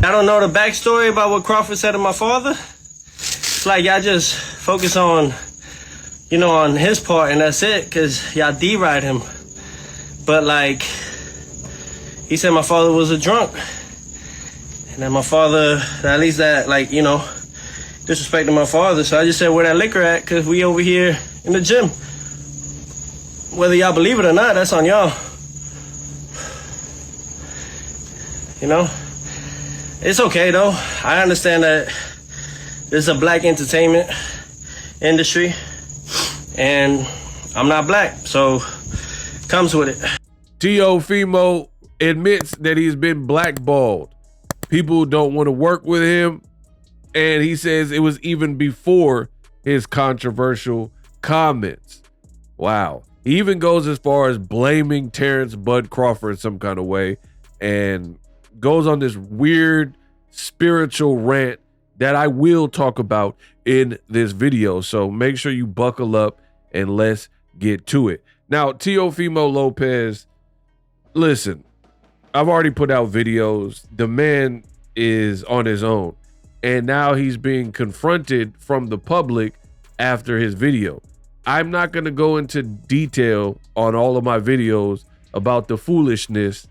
I don't know the backstory about what Crawford said to my father. It's like y'all just focus on, you know, on his part and that's it, because y'all deride him. But like, he said my father was a drunk. And then my father, at least that, like, you know, disrespecting my father. So I just said, where that liquor at? Because we over here in the gym. Whether y'all believe it or not, that's on y'all. You know? It's okay, though. I understand that this is a black entertainment industry. And I'm not black, so comes with it. Teofimo admits that he's been blackballed. People don't want to work with him. And he says it was even before his controversial comments. Wow. He even goes as far as blaming Terence Bud Crawford some kind of way and goes on this weird spiritual rant that I will talk about in this video. So make sure you buckle up and let's get to it. Now, Teofimo Lopez, listen, I've already put out videos. The man is on his own. And now he's being confronted from the public after his video. I'm not going to go into detail on all of my videos about the foolishness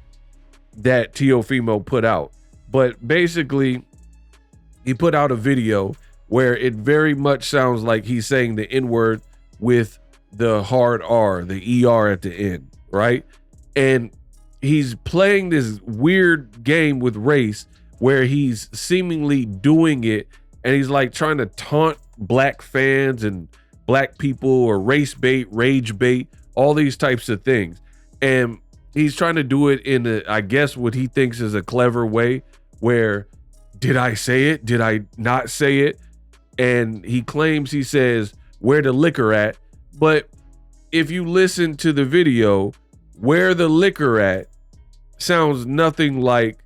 that Teofimo put out. But basically, he put out a video where it very much sounds like he's saying the N-word with the hard R, the ER at the end, right? And he's playing this weird game with race where he's seemingly doing it and he's like trying to taunt black fans and black people or race bait, rage bait, all these types of things. And he's trying to do it in a, I guess what he thinks is a clever way where, did I say it? Did I not say it? And he claims, he says, where the liquor at? But if you listen to the video, where the liquor at sounds nothing like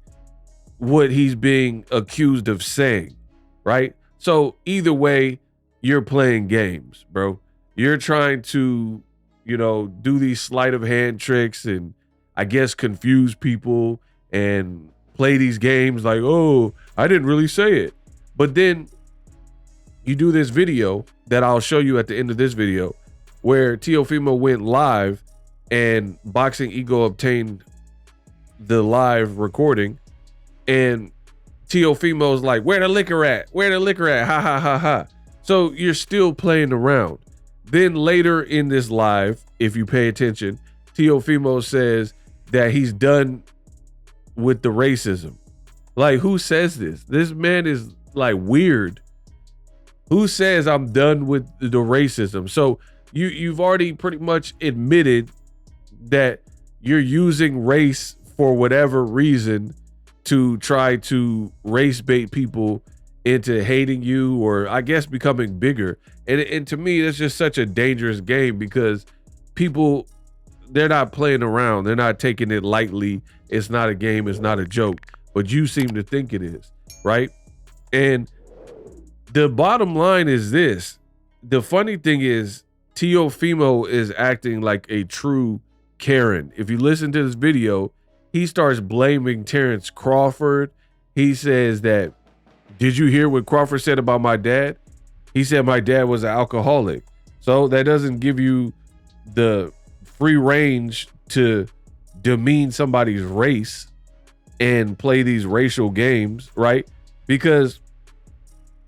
what he's being accused of saying, right? So either way, you're playing games, bro. You're trying to, you know, do these sleight of hand tricks and I guess confuse people and play these games like, oh, I didn't really say it. But then you do this video that I'll show you at the end of this video where Teofimo went live and Boxing Ego obtained the live recording. And Teofimo's like, where the liquor at? Where the liquor at? Ha, ha, ha, ha. So you're still playing around. Then later in this live, if you pay attention, Teofimo says that he's done with the racism. Like, who says this? This man is like weird. Who says I'm done with the racism? So you've already pretty much admitted that you're using race for whatever reason to try to race bait people into hating you or I guess becoming bigger. And to me, that's just such a dangerous game because people, they're not playing around. They're not taking it lightly. It's not a game. It's not a joke. But you seem to think it is, right? And the bottom line is this. The funny thing is Teofimo is acting like a true Karen. If you listen to this video, he starts blaming Terence Crawford. He says that, did you hear what Crawford said about my dad? He said my dad was an alcoholic. So that doesn't give you the free range to demean somebody's race and play these racial games, right? Because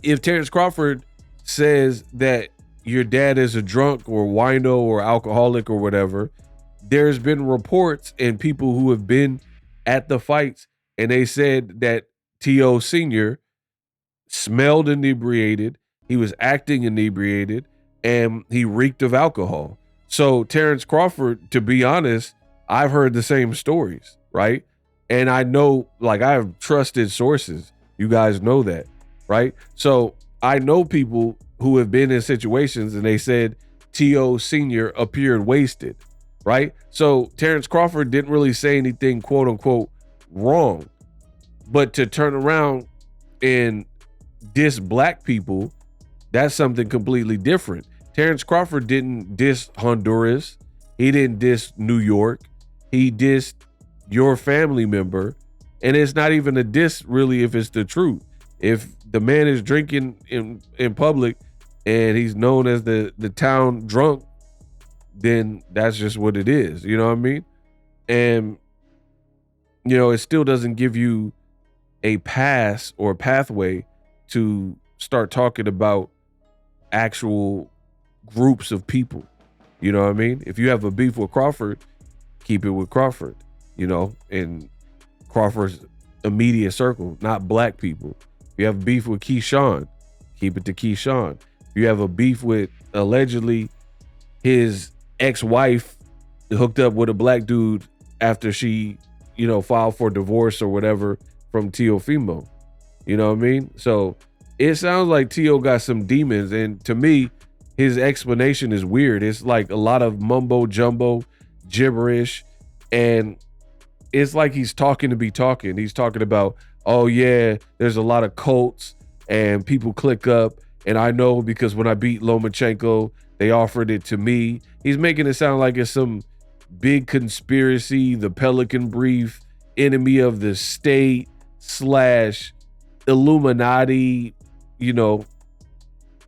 if Terence Crawford says that your dad is a drunk or wino or alcoholic or whatever, there's been reports and people who have been at the fights and they said that T.O. Sr. smelled inebriated, he was acting inebriated, and he reeked of alcohol. So Terence Crawford, to be honest, I've heard the same stories, right? And I know, like, I have trusted sources. You guys know that, right? So I know people who have been in situations and they said T.O. Sr. appeared wasted, right? So Terence Crawford didn't really say anything, quote unquote, wrong. But to turn around and diss black people, that's something completely different. Terence Crawford didn't diss Honduras. He didn't diss New York. He dissed your family member And it's not even a diss really if it's the truth. If the man is drinking in public and he's known as the town drunk, then that's just what it is. You know what I mean? And, you know, it still doesn't give you a pass or a pathway to start talking about actual groups of people. You know what I mean? If you have a beef with Crawford, keep it with Crawford, you know, and Crawford's immediate circle, not black people. If you have beef with Keyshawn, keep it to Keyshawn. If you have a beef with allegedly his ex-wife hooked up with a black dude after she, you know, filed for divorce or whatever from Teofimo, you know what I mean? So it sounds like Teo got some demons, and to me, his explanation is weird. It's like a lot of mumbo jumbo, gibberish, and it's like he's talking to be talking. He's talking about, oh yeah, there's a lot of cults and people click up, and I know because when I beat Lomachenko, they offered it to me. He's making it sound like it's some big conspiracy, the Pelican Brief, enemy of the state / Illuminati, you know,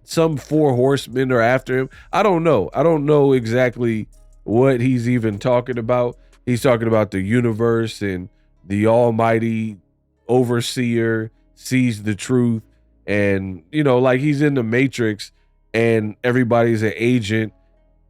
some 4 horsemen are after him. I don't know. I don't know exactly what he's even talking about. He's talking about the universe and the almighty overseer sees the truth. And, you know, like he's in the Matrix and everybody's an agent.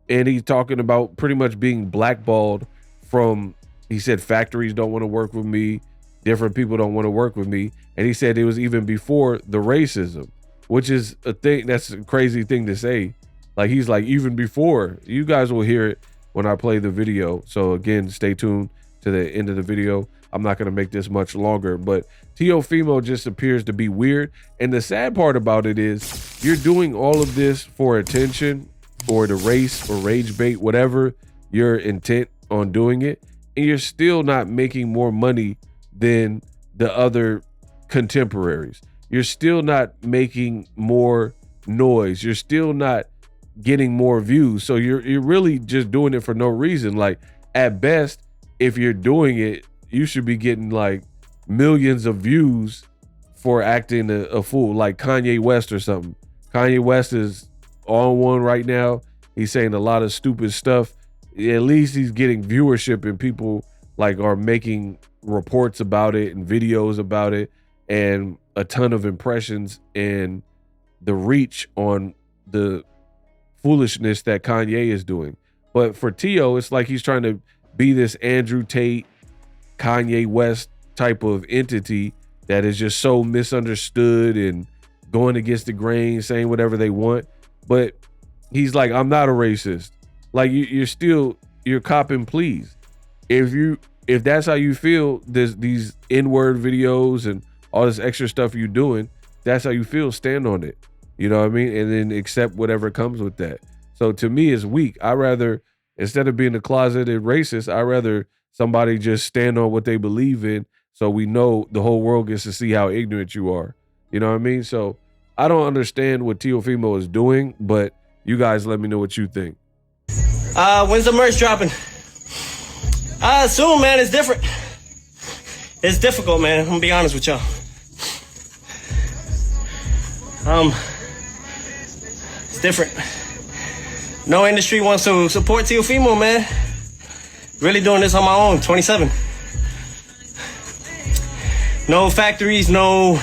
And he's talking about pretty much being blackballed from, he said, factories don't want to work with me. Different people don't want to work with me. And he said it was even before the racism, which is a thing. That's a crazy thing to say. Like, he's like, even before. You guys will hear it when I play the video. So again, stay tuned to the end of the video. I'm not going to make this much longer, but Teofimo just appears to be weird. And the sad part about it is you're doing all of this for attention or to race or rage bait, whatever your intent on doing it. And you're still not making more money than the other contemporaries. You're still not making more noise. You're still not getting more views. So you're really just doing it for no reason. Like, at best, if you're doing it, you should be getting like millions of views for acting a fool, like Kanye West or something. Kanye West is on one right now. He's saying a lot of stupid stuff. At least he's getting viewership and people like are making reports about it and videos about it and a ton of impressions and the reach on the foolishness that Kanye is doing. But for Teo, it's like he's trying to be this Andrew Tate, Kanye West type of entity that is just so misunderstood and going against the grain, saying whatever they want. But he's like, I'm not a racist. Like, you're copping pleas. If that's how you feel, these N-word videos and all this extra stuff you're doing, that's how you feel, stand on it. You know what I mean? And then accept whatever comes with that. So to me, it's weak. I rather, instead of being a closeted racist, I rather somebody just stand on what they believe in, so we know the whole world gets to see how ignorant you are. You know what I mean? So I don't understand what Teofimo is doing, but you guys let me know what you think. When's the merch dropping? Soon, man. It's different. It's difficult, man. I'm gonna be honest with y'all. It's different. No industry wants to support Teofimo, man. Really doing this on my own, 27. No factories, no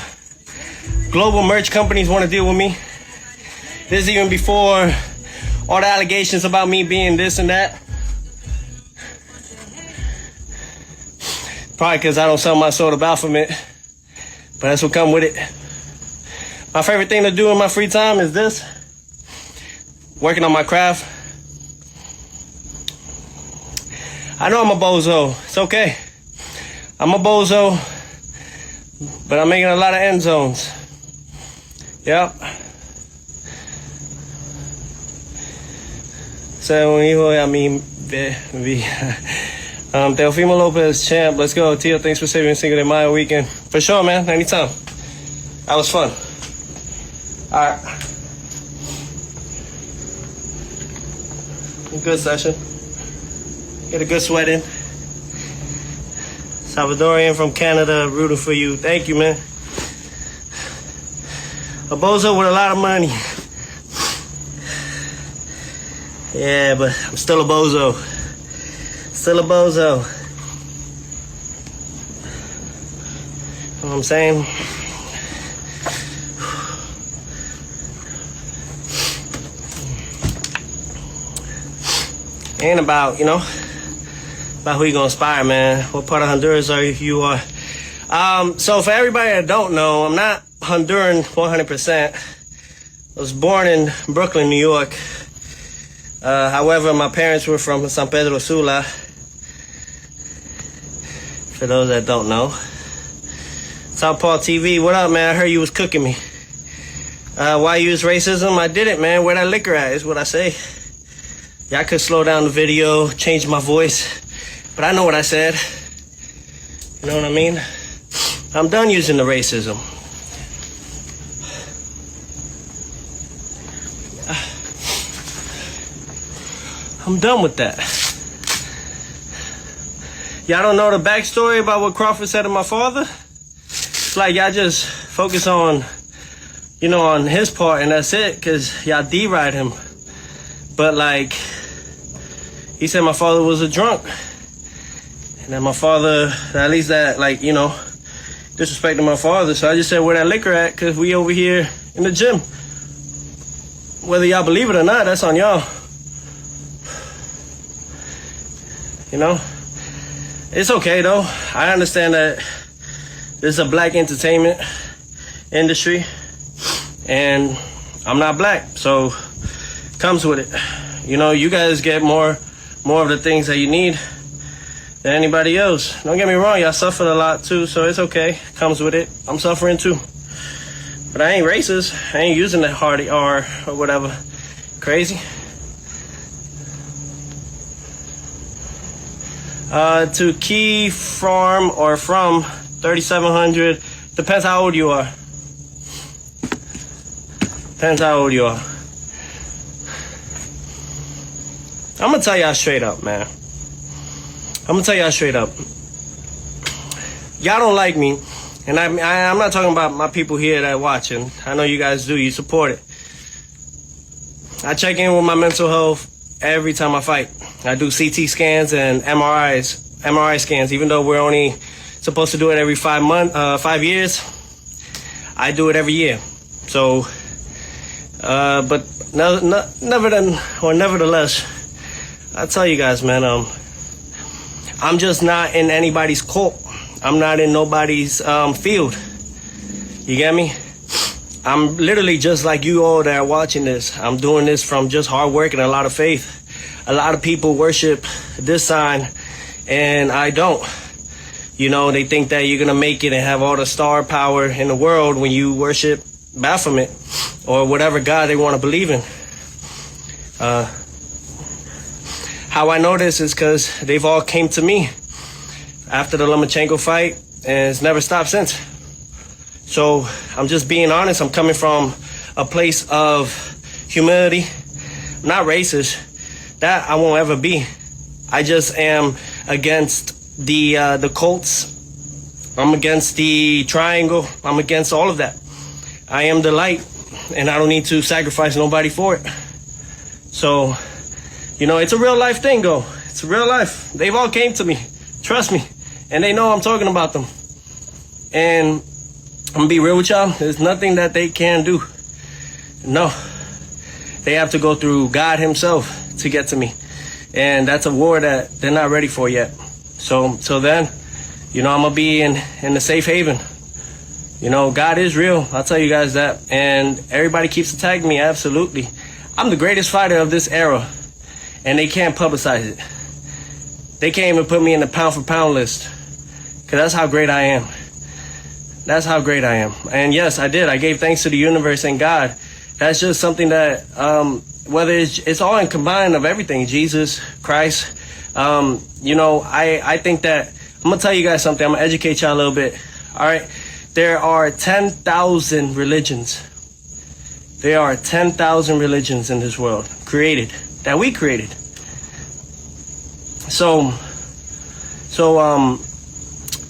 global merch companies want to deal with me. This is even before all the allegations about me being this and that. Probably because I don't sell my soul to Baphomet, but that's what come with it. My favorite thing to do in my free time is this. Working on my craft. I know I'm a bozo. It's okay. I'm a bozo, but I'm making a lot of end zones. Yep. So, I mean, Teofimo Lopez, champ. Let's go. Tio, thanks for saving Cinco de Mayo weekend. For sure, man. Anytime. That was fun. All right. Good session. Get a good sweat in. Salvadorian from Canada, rooting for you. Thank you, man. A bozo with a lot of money. Yeah, but I'm still a bozo. Still a bozo. You know what I'm saying? Ain't about, you know, about who you gonna inspire, man. What part of Honduras are you are? So for everybody that don't know, I'm not Honduran 100%. I was born in Brooklyn, New York. However, my parents were from San Pedro Sula. For those that don't know. South Paul TV, what up, man? I heard you was cooking me. Why use racism? I did it, man. Where that liquor at is what I say. Yeah, I could slow down the video, change my voice, but I know what I said. You know what I mean? I'm done using the racism. I'm done with that. Y'all don't know the backstory about what Crawford said to my father? It's like y'all just focus on, you know, on his part and that's it, because y'all deride him. But like, he said my father was a drunk. And that my father, at least that, like, you know, disrespecting my father. So I just said, where that liquor at? Because we over here in the gym. Whether y'all believe it or not, that's on y'all. You know? It's okay, though. I understand that this is a black entertainment industry. And I'm not black, so comes with it. You know, you guys get more of the things that you need than anybody else. Don't get me wrong, y'all suffered a lot too, so it's okay. Comes with it. I'm suffering too. But I ain't racist. I ain't using that hard R or whatever. Crazy. To Key Farm or from 3700. Depends how old you are. Depends how old you are. I'm gonna tell y'all straight up, man. I'm gonna tell y'all straight up. Y'all don't like me, and I'm not talking about my people here that are watching. I know you guys do. You support it. I check in with my mental health every time I fight. I do CT scans and MRI scans. Even though we're only supposed to do it every 5 years, I do it every year. So, but nevertheless. I tell you guys, man, I'm just not in anybody's cult. I'm not in nobody's field. You get me? I'm literally just like you all that are watching this. I'm doing this from just hard work and a lot of faith. A lot of people worship this sign, and I don't. You know, they think that you're going to make it and have all the star power in the world when you worship Baphomet or whatever God they want to believe in. How I know this is because they've all came to me after the Lomachenko fight, and it's never stopped since. So I'm just being honest. I'm coming from a place of humility. I'm not racist. That I won't ever be. I just am against the cults. I'm against the triangle. I'm against all of that. I am the light, and I don't need to sacrifice nobody for it. So, you know, it's a real life thing, though. It's real life. They've all came to me. Trust me. And they know I'm talking about them. And I'm going to be real with y'all. There's nothing that they can do. No. They have to go through God himself to get to me. And that's a war that they're not ready for yet. So then, you know, I'm going to be in the safe haven. You know, God is real. I'll tell you guys that. And everybody keeps attacking me. Absolutely. I'm the greatest fighter of this era. And they can't publicize it. They can't even put me in the pound for pound list. Because that's how great I am. That's how great I am. And yes, I did. I gave thanks to the universe and God. That's just something that, whether it's all in combined of everything, Jesus, Christ. You know, I think that, I'm going to tell you guys something. I'm going to educate y'all a little bit. All right. There are 10,000 religions. There are 10,000 religions in this world created, that we created. So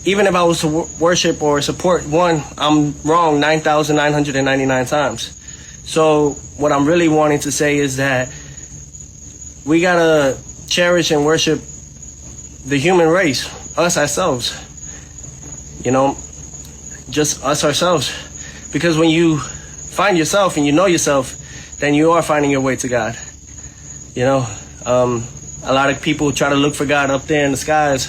even if I was to worship or support one, I'm wrong 9,999 times. So what I'm really wanting to say is that we gotta cherish and worship the human race, us ourselves. You know, just us ourselves. Because when you find yourself and you know yourself, then you are finding your way to God. You know, a lot of people try to look for God up there in the skies.